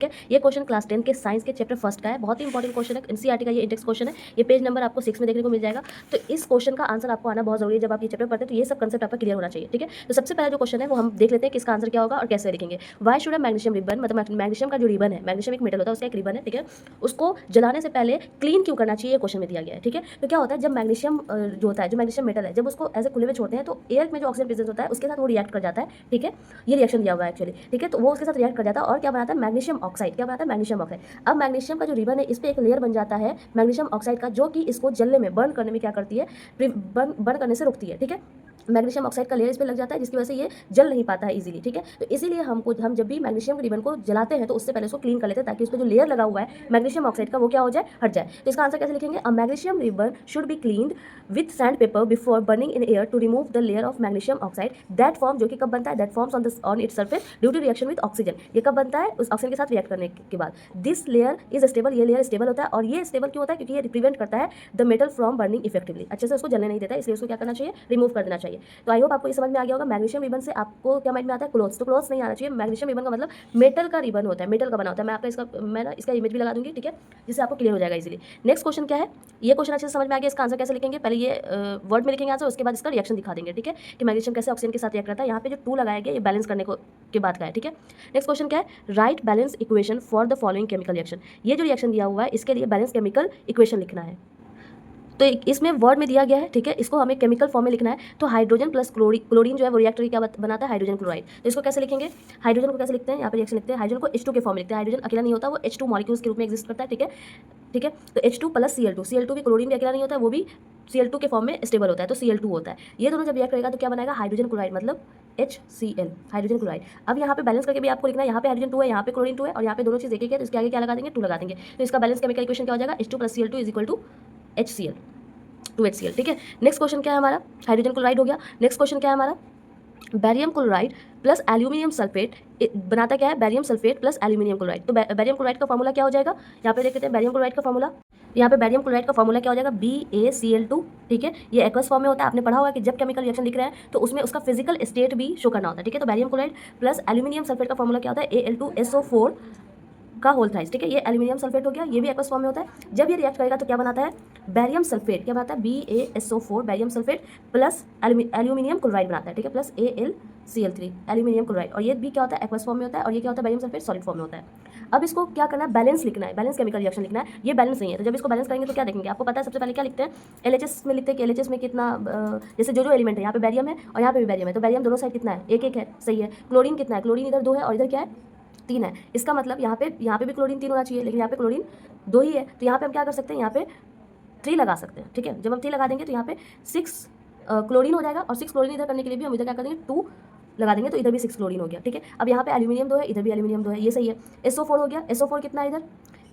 ठीक है। ये क्वेश्चन क्लास 10 के साइंस के चैप्टर फर्स्ट का है। बहुत ही इंपॉर्टेंट क्वेश्चन है, एनसीईआरटी का ये इंडेक्स क्वेश्चन है। ये पेज नंबर आपको 6 में देखने को मिल जाएगा। तो इस क्वेश्चन का आंसर आपको आना बहुत जरूरी है। जब आप ये चैप्टर पढ़ते हैं तो ये सब कंसेप्ट आपका क्लियर होना चाहिए। ठीक है, तो सबसे पहला जो क्वेश्चन है वो हम देख लेते हैं कि इसका आंसर क्या होगा और कैसे लिखेंगे। Why should a magnesium ribbon, मतलब मैग्नीशियम का जो रिबन है, मैग्नीशियम एक मेटल होता है, उसका एक रिबन है। ठीक है, उसको जलाने से पहले क्लीन क्यों करना चाहिए, क्वेश्चन में दिया गया है। ठीक है, तो क्या होता है जब मैग्नीशियम जो होता है, जो मैग्नीशियम मेटल है, जब उसको एज ए खुले में छोड़ते हैं तो एयर में जो ऑक्सीजन प्रेजेंस होता है उसके साथ वो रिएक्ट कर जाता है। ठीक है, ये रिएक्शन दिया हुआ है एक्चुअली। ठीक है, तो वो उसके साथ रिएक्ट कर जाता है और क्या बनाता है, मैग्नीशियम ऑक्साइड। क्या बनाता है, मैग्नीशियम ऑक्साइड। अब मैग्नीशियम का जो रिबन है इस पे एक लेयर बन जाता है मैग्नीशियम ऑक्साइड का, जो कि इसको जलने में, बर्न करने में क्या करती है, बर्न करने से रोकती है। ठीक है, मैग्नीशियम ऑक्साइड का लेयर इस पे लग जाता है जिसकी वजह से ये जल नहीं पाता है इजीली। ठीक है, तो इसीलिए हम जब भी मैग्नीशियम के रिबन को जलाते हैं तो उससे पहले उसको क्लीन कर लेते हैं ताकि उस पर जो लेयर लगा हुआ है मैग्नीशियम ऑक्साइड का वो क्या हो जाए, हट जाए। तो इसका आंसर कैसे लिखेंगे, a magnesium ribbon should be cleaned with sandpaper before burning in air to remove the layer of magnesium oxide that form, जो कि कब बनता है, that forms on its surface due to reaction with oxygen. ये कब बनता है, उस ऑक्सीजन के साथ रिएक्ट करने के बाद। दिस लेयर इज स्टेबल, ये लेयर स्टेबल होता है। और ये स्टेबल क्यों होता है, क्योंकि ये प्रिवेंट करता है the metal from burning effectively, अच्छे से उसको जलने नहीं देता है, इसलिए उसको क्या करना चाहिए, रिमूव कर देना चाहिए। तो आई होप आपको ये समझ में आ गया होगा। मैग्नीशियम रिबन से आपको क्या समझ में आता है, क्लोथ्स। तो क्लोथ्स नहीं आना चाहिए। मैग्नीशियम रिबन का मतलब मेटल का रिबन होता है, मेटल का बना होता है। मैं ना इसका इमेज भी लगा दूंगी, ठीक है, जिससे आपको क्लियर हो जाएगा इजीली। नेक्स्ट क्वेश्चन क्या है, ये क्वेश्चन अच्छे से समझ में आ गया। इसका आंसर कैसे लिखेंगे, पहले ये वर्ड में लिखेंगे आंसर, उसके बाद इसका रिएक्शन दिखा देंगे। ठीक है, कि मैग्नीशियम कैसे ऑक्सीजन के साथ रिएक्ट करता है। यहाँ पे जो 2 लगाया गया ये बैलेंस करने को के बाद का है। ठीक है, नेक्स्ट क्वेश्चन क्या है, right balance equation for the following chemical reaction. ये जो रिएक्शन दिया हुआ है इसके लिए बैलेंस केमिकल इक्वेशन लिखना है। तो इसमें वर्ड में दिया गया है। ठीक है, इसको हमें केमिकल फॉर्म में लिखना है। तो हाइड्रोजन प्लस क्लोरीन जो है वो रिएक्टर क्या बनाता है, हाइड्रोजन क्लोराइड। तो इसको कैसे लिखेंगे, हाइड्रोजन को कैसे लिखते हैं, यहाँ पे रिएक्शन लिखते हैं, हाइड्रोजन को H2 के फॉर्म में लिखते हैं। हाइड्रोजन अकेला नहीं होता, वो H2 मॉलिक्यूल्स के रूप में एग्जिस्ट करता है। ठीक है, ठीक है, तो H2 प्लस Cl2, Cl2 भी, क्लोरीन भी अकेला नहीं होता है, वो भी Cl2 के फॉर्म में स्टेबल होता है, तो Cl2 होता है। ये दोनों जब रिएक्ट करेगा तो क्या बनाएगा, हाइड्रोजन क्लोराइड, मतलब HCl, हाइड्रोजन क्लोराइड। अब यहाँ पे बैलेंस करके भी आपको लिखना है, यहाँ पे हाइड्रोजन 2 है, यहाँ पे क्लोरीन 2 है, और यहाँ पे दोनों चीज एक है, तो इसके आगे क्या लगा देंगे, 2 लगा देंगे। तो इसका बैलेंस केमिकल इक्वेशन क्या हो जाएगा, H2 plus Cl2 is equal to HCl, 2HCl। ठीक है, नेक्स्ट क्वेश्चन क्या है हमारा, हाइड्रोजन क्लोराइड हो गया। नेक्स्ट क्वेश्चन क्या है हमारा, barium chloride plus aluminium sulphate बनाता क्या है, barium sulphate plus aluminium chloride. तो बैरियम क्लोराइड का फॉर्मूला क्या हो जाएगा, यहाँ पे देख लेते हैं बैरियम क्लोराइड का फॉर्मूला। यहाँ पे बैरियम क्लोराइड का फॉर्मूला क्या हो जाएगा, BaCl2। ठीक है, ये एक्वस फॉर्म में होता है। आपने पढ़ा हुआ कि जब केमिकल रिएक्शन लिख रहे हैं तो उसमें उसका फिजिकल स्टेट भी शो करना होता है। ठीक है, तो barium chloride plus aluminium sulphate का फॉर्मूला क्या होता है, Al2SO4 का होल थ्राइस। ठीक है, ये एल्यूमिनियम सल्फेट हो गया, ये भी एक्वस फॉर्म में होता है। जब ये रिएक्ट करेगा तो क्या बनाता है, बैरियम सल्फेट, क्या बनाता है, BaSO4 barium sulphate plus aluminium chloride बनाता है। ठीक है, प्लस AlCl3 एल्यूमिनियम क्लोराइड, और ये भी क्या होता है, एक्वस फॉर्म में होता है। और ये क्या होता है, बैरियम सल्फेट सॉलिड फॉर्म में होता है। अब इसको क्या करना है, बैलेंस लिखना है, बैलेंस केमिकल रिएक्शन लिखना है। ये बैलेंस नहीं है, तो जब इसको बैलेंस करेंगे तो क्या देखेंगे, आपको पता है सबसे पहले क्या लिखते हैं, LHS में लिखते हैं कि LHS में कितना, जैसे जो एलिमेंट है, यहाँ पे बैरियम है और यहाँ पे भी बैरियम है, तो बैरियम दोनों साइड कितना है, एक एक है, सही है। क्लोरीन कितना है, क्लोरीन इधर 2 है और इधर क्या है, 3 है। इसका मतलब यहाँ पे भी क्लोरीन 3 होना चाहिए, लेकिन यहाँ पे क्लोरीन 2 ही है। तो यहाँ पे हम क्या कर सकते हैं, यहाँ पे 3 लगा सकते हैं। ठीक है, जब हम 3 लगा देंगे तो यहाँ पे 6 क्लोरीन हो जाएगा, और 6 क्लोरीन इधर करने के लिए भी हम इधर क्या कर देंगे, 2 लगा देंगे, तो इधर भी 6 क्लोरीन हो गया। ठीक है, अब यहाँ पे एल्यूमिनियम 2 है, इधर भी एल्यूमिनियम 2 है, ये सही है। SO4 हो गया, SO4 कितना है इधर,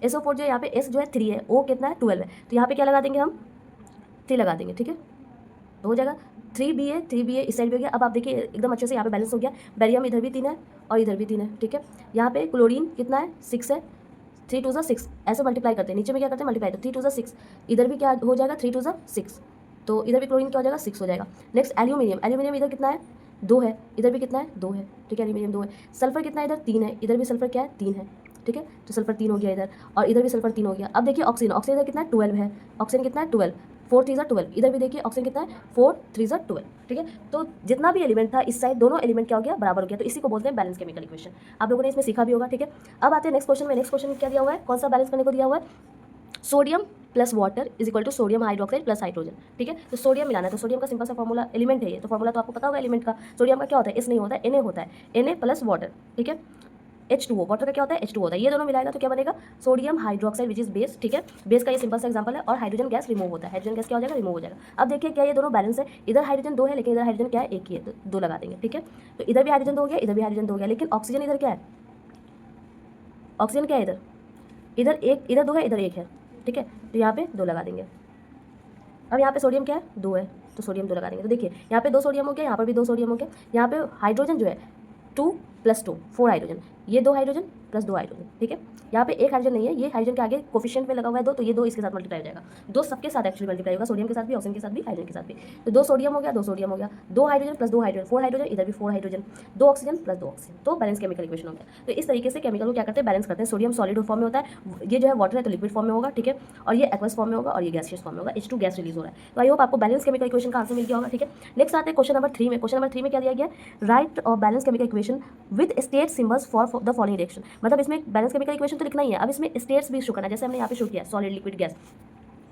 SO4 जो है यहाँ पे S जो है 3 है, O कितना है 12 है, तो यहाँ पे क्या लगा देंगे हम, 3 लगा देंगे। ठीक है, तो हो जाएगा 3Ba इस साइड भी हो गया। अब आप देखिए एकदम अच्छे से यहाँ पे बैलेंस हो गया, बैरियम इधर भी 3 है और इधर भी 3 है। ठीक है, यहाँ पे क्लोरीन कितना है, 6 है, 3 2 6, ऐसे मल्टीप्लाई करते हैं, नीचे में क्या करते हैं, मल्टीप्लाई, तो 3 2 6, इधर भी क्या हो जाएगा, 3 2 6, तो इधर भी क्लोरीन क्या हो जाएगा, 6 हो जाएगा। नेक्स्ट एल्यूमिनियम, एल्यूमिनियम इधर कितना है, 2 है, इधर भी कितना है, 2 है। ठीक है, एल्यूमिनियम 2 है। सल्फर कितना है, इधर 3 है, इधर भी सल्फर क्या है, 3 है। ठीक है, तो सल्फर 3 हो गया इधर, और इधर भी सल्फर 3 हो गया। अब देखिए ऑक्सीजन, ऑक्सीजन इधर कितना है, 12 है, ऑक्सीजन कितना है, 12, 4 3 12, इधर भी देखिए ऑक्सीजन कितना है, 4 3 12। ठीक है, तो जितना भी एलिमेंट था इस साइड, दोनों एलिमेंट क्या हो गया, बराबर हो गया, तो इसी को बोलते हैं बैलेंस केमिकल इक्वेशन। आप लोगों ने इसमें सीखा भी होगा। ठीक है, अब आते हैं नेक्स्ट क्वेश्चन में। नेक्स्ट क्वेश्चन क्या दिया हुआ है, कौन सा बैलेंस करने को दिया हुआ है, sodium plus water is equal to sodium hydroxide plus hydrogen. ठीक है, तो सोडियम मिलाना है, तो सोडियम का सिंपल सा फॉर्मूला, एलिमेंट है ये, तो फॉर्मूला तो आपको पता होगा एलिमेंट का। सोडियम का क्या होता है, एस नहीं होता है, Na होता है, Na प्लस वाटर। ठीक है, H2O, वाटर का क्या होता है, H2O होता है। ये दोनों मिलाएगा तो क्या बनेगा, sodium hydroxide which is base. ठीक है, बेस का ये सिंपल सा एग्जांपल है, और हाइड्रोजन गैस रिमूव होता है, हाइड्रोजन गैस क्या हो जाएगा, रिमूव हो जाएगा। अब देखिए क्या ये दोनों बैलेंस है, इधर हाइड्रोजन 2 है लेकिन इधर हाइड्रोजन क्या है, 1 ही है, तो 2 लगा देंगे। ठीक है, तो इधर भी हाइड्रोजन 2 हो गया, इधर भी हाइड्रोजन 2 हो गया, लेकिन ऑक्सीजन इधर क्या है, ऑक्सीजन क्या है इधर, इधर 2 है, इधर 1 है। ठीक है, तो यहाँ पे 2 लगा देंगे। अब यहाँ पे सोडियम क्या है, 2 है, तो सोडियम 2 लगा देंगे। तो देखिए यहाँ पे 2 सोडियम हो गया, यहाँ पर भी 2 सोडियम हो गया। यहाँ पे हाइड्रोजन जो है 2 + 2 4 हाइड्रोजन, ये 2 हाइड्रोजन प्लस 2 हाइड्रोजन, ठीक है। यहाँ पे एक हाइड्रोजन नहीं है, ये हाइड्रोजन के आगे कोफिशिएंट में लगा हुआ है 2, तो ये 2 इसके साथ मल्टीप्लाई हो जाएगा, 2 सबके साथ एक्चुअली मल्टीप्लाई होगा, सोडियम के साथ भी, ऑक्सीजन के साथ भी, हाइड्रोजन के साथ भी। तो 2 सोडियम हो गया, 2 सोडियम हो गया, 2 हाइड्रोजन प्लस 2 हाइड्रोजन, 4 हाइड्रोजन, इधर भी 4 हाइड्रोजन, 2 ऑक्सीजन प्लस 2 ऑक्सीजन, तो बैलेंस केमिकल इक्वेशन हो गया। तो इस तरीके से केमिकल को क्या करते हैं, बैलेंस करते हैं। सोडियम सॉलिड फॉर्म में होता है, ये जो है वाटर है तो लिक्विड फॉर्म में होगा, ठीक है, और ये एक्वस फॉर्म में होगा और ये गैसियस फॉर्म में होगा, H2 गैस रिलीज हो रहा है। तो आई होप आपको बैलेंस केमिकल इक्वेशन का आंसर मिल गया होगा, ठीक है। नेक्स्ट आते हैं क्वेश्चन नंबर 3 में। क्वेश्चन नंबर 3 में क्या दिया गया, राइट और balance chemical equation with state symbols for the following reaction. मतलब इसमें बैलेंस केमिकल इक्वेशन तो लिखना ही है, अब इसमें स्टेट्स भी शो करना है, जैसे हमने यहाँ पे शो किया सॉलिड, लिक्विड, गैस,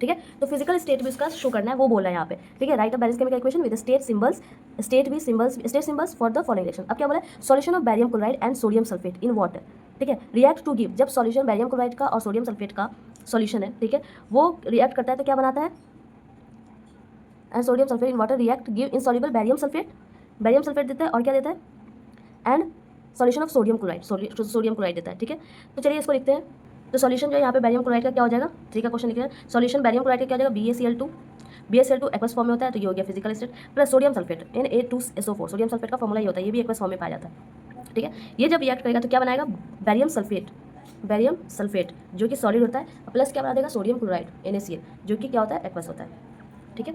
ठीक है। तो फिजिकल स्टेट भी उसका शो करना है, वो बोल रहा है यहाँ पे, ठीक है। Right a balance chemical equation with state symbols for the following reaction. अब क्या बोला है, solution of barium chloride and sodium sulphate in water, ठीक है, रिएक्ट टू गिव। जब सॉल्यूशन बैरियम क्लोराइड का और सोडियम सल्फेट का सॉल्यूशन है, ठीक है, वो रिएक्ट करता है तो क्या बनाता है, and sodium sulphate in water react give insoluble barium sulphate देता है, और क्या देता है, and solution of sodium chloride देता है, ठीक है। तो चलिए इसको लिखते हैं। तो सॉल्यूशन जो है यहाँ पे बैरियम क्लोराइड का क्या हो जाएगा, ठीक है, क्वेश्चन लिख रहे हैं। सॉल्यूशन बैरियम क्लोराइड का क्या हो जाएगा, BaCl2 एक्वस फॉर्म में होता है, तो ये हो गया physical state, plus sodium sulphate Na2SO4, sodium sulphate का फॉर्मूला ये होता है, ये भी एक्वस फॉर्म में पाया जाता है, ठीक है। ये जब रिएक्ट करेगा तो क्या बनाएगा, बैरियम सल्फेट जो कि सॉलिड होता है, प्लस क्या बना देगा, सोडियम क्लोराइड NaCl जो कि क्या होता है, एक्वस होता है, ठीक है।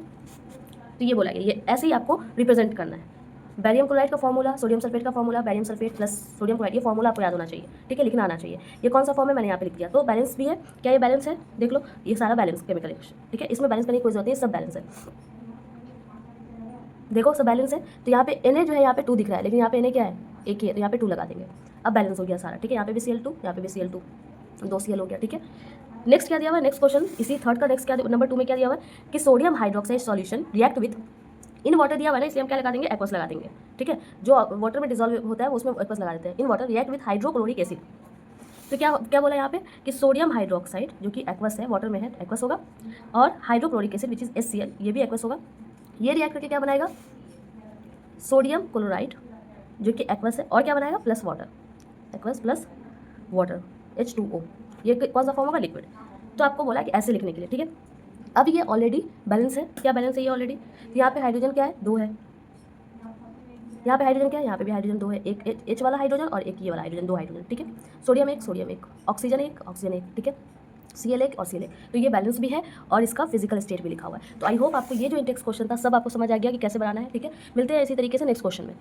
तो ये बोला गया, ये ऐसे ही आपको रिप्रेजेंट करना है। बैरियम क्लोराइड का फॉर्मूला, सोडियम सल्फेट का formula, barium sulphate plus sodium chloride, ये फॉर्मूला आपको याद होना चाहिए, ठीक है, लिखना आना चाहिए। ये कौन सा फॉर्म है, मैंने यहाँ पे लिख दिया। तो बैलेंस भी है, क्या ये बैलेंस है, देख लो, ये सारा बैलेंस केमिकल इक्वेशन, ठीक है, इसमें बैलेंस करने की कोई जरूरत नहीं है, सब बैलेंस है, देखो सब बैलेंस है। तो यहाँ पे Na जो है यहाँ पे 2 दिख रहा है, लेकिन यहाँ पे Na क्या है, एक ही है, तो यहाँ पे 2 लगा देंगे, अब बैलेंस हो गया सारा, ठीक है। यहाँ पे भी Cl2, यहाँ पे भी Cl2, 2 Cl हो गया, ठीक है। नेक्स्ट क्या दिया हुआ है, नेक्स्ट क्वेश्चन इसी थर्ड का नेक्स्ट क्या, नंबर 2 में क्या दिया हुआ है कि sodium hydroxide solution react with in water दिया हुआ है ना, इसलिए हम क्या लगा देंगे, एक्वस लगा देंगे, ठीक है। जो वाटर में डिजॉल्व होता है उसमें एक्वस लगा देते हैं। In water react with hydrochloric acid, तो क्या क्या बोला यहाँ पे कि सोडियम हाइड्रोक्साइड जो कि एक्वस है, वाटर में है, एक्वस होगा, और hydrochloric acid which is HCl, ये भी एक्वस होगा। ये रिएक्ट करके क्या बनाएगा, सोडियम क्लोराइड जो कि एक्वस है, और क्या बनाएगा, plus water, aqueous plus water H2O, ये कौन सा फॉर्म होगा, लिक्विड। तो आपको बोला कि ऐसे लिखने के लिए, ठीक है। अब ये ऑलरेडी बैलेंस है, क्या बैलेंस है ये ऑलरेडी, तो यहाँ पे हाइड्रोजन क्या है, 2 है, यहाँ पे हाइड्रोजन क्या है, यहाँ पे भी हाइड्रोजन 2 है, एक H वाला हाइड्रोजन और एक ये वाला हाइड्रोजन, 2 हाइड्रोजन, ठीक है। सोडियम एक, ऑक्सीजन एक, ठीक है, Cl1 और Cl1, तो ये बैलेंस भी है और इसका फिजिकल स्टेट भी लिखा हुआ है। तो आई होप आपको ये जो इंटेक्स क्वेश्चन था सब आपको समझ आ गया कि कैसे बनाना है, ठीक है। मिलते हैं इसी तरीके से नेक्स्ट क्वेश्चन में।